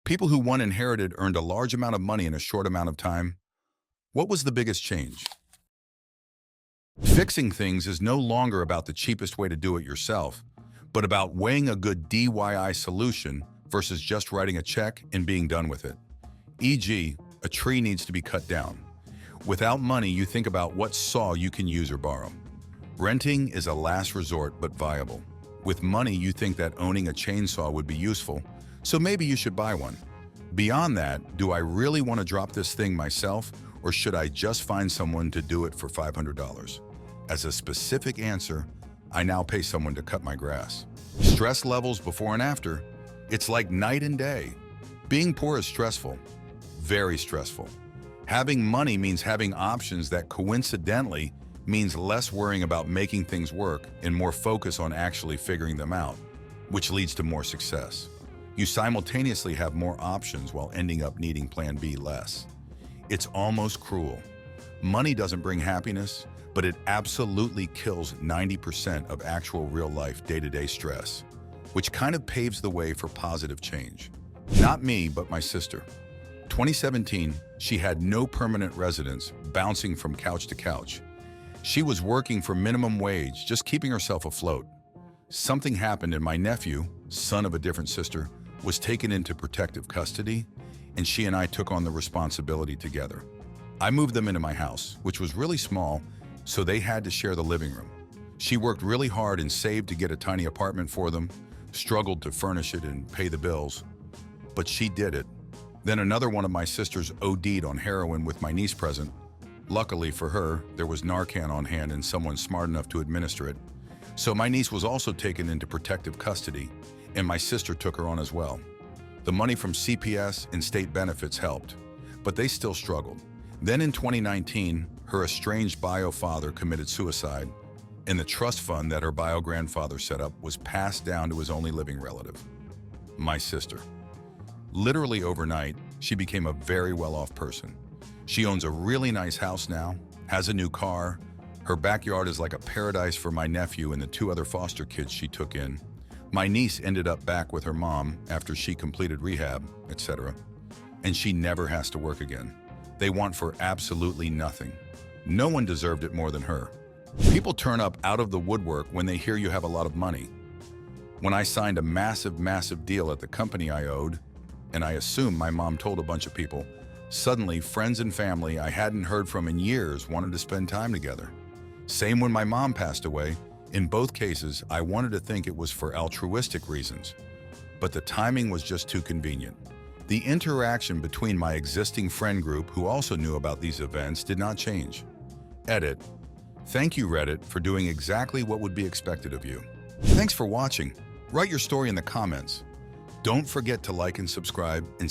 People who won inherited earned a large amount of money in a short amount of time. What was the biggest change? Fixing things is no longer about the cheapest way to do it yourself, but about weighing a good DIY solution versus just writing a check and being done with it. E.g., a tree needs to be cut down. Without money, you think about what saw you can use or borrow. Renting is a last resort but viable. With money, you think that owning a chainsaw would be useful, so maybe you should buy one. Beyond that, do I really want to drop this thing myself, or should I just find someone to do it for $500? As a specific answer, I now pay someone to cut my grass. Stress levels before and after, it's like night and day. Being poor is stressful, very stressful. Having money means having options that coincidentally means less worrying about making things work and more focus on actually figuring them out, which leads to more success. You simultaneously have more options while ending up needing plan B less. It's almost cruel. Money doesn't bring happiness, but it absolutely kills 90% of actual real-life day-to-day stress, which kind of paves the way for positive change. Not me, but my sister. 2017, she had no permanent residence, bouncing from couch to couch. She was working for minimum wage, just keeping herself afloat. Something happened and my nephew, son of a different sister, was taken into protective custody, and she and I took on the responsibility together. I moved them into my house, which was really small, so they had to share the living room. She worked really hard and saved to get a tiny apartment for them, struggled to furnish it and pay the bills, but she did it. Then another one of my sisters OD'd on heroin with my niece present. Luckily for her, there was Narcan on hand and someone smart enough to administer it. So my niece was also taken into protective custody, and my sister took her on as well. The money from CPS and state benefits helped, but they still struggled. Then in 2019, her estranged bio father committed suicide, and the trust fund that her bio grandfather set up was passed down to his only living relative, my sister. Literally overnight, she became a very well-off person. She owns a really nice house now, has a new car. Her backyard is like a paradise for my nephew and the two other foster kids she took in. My niece ended up back with her mom after she completed rehab, etc. And she never has to work again. They want for absolutely nothing. No one deserved it more than her. People turn up out of the woodwork when they hear you have a lot of money. When I signed a massive deal at the company I owed, and I assume my mom told a bunch of people, suddenly friends and family I hadn't heard from in years wanted to spend time together. Same when my mom passed away. In both cases, I wanted to think it was for altruistic reasons, but the timing was just too convenient. The interaction between my existing friend group who also knew about these events did not change. Edit. Thank you, Reddit, for doing exactly what would be expected of you. Thanks for watching. Write your story in the comments. Don't forget to like and subscribe, and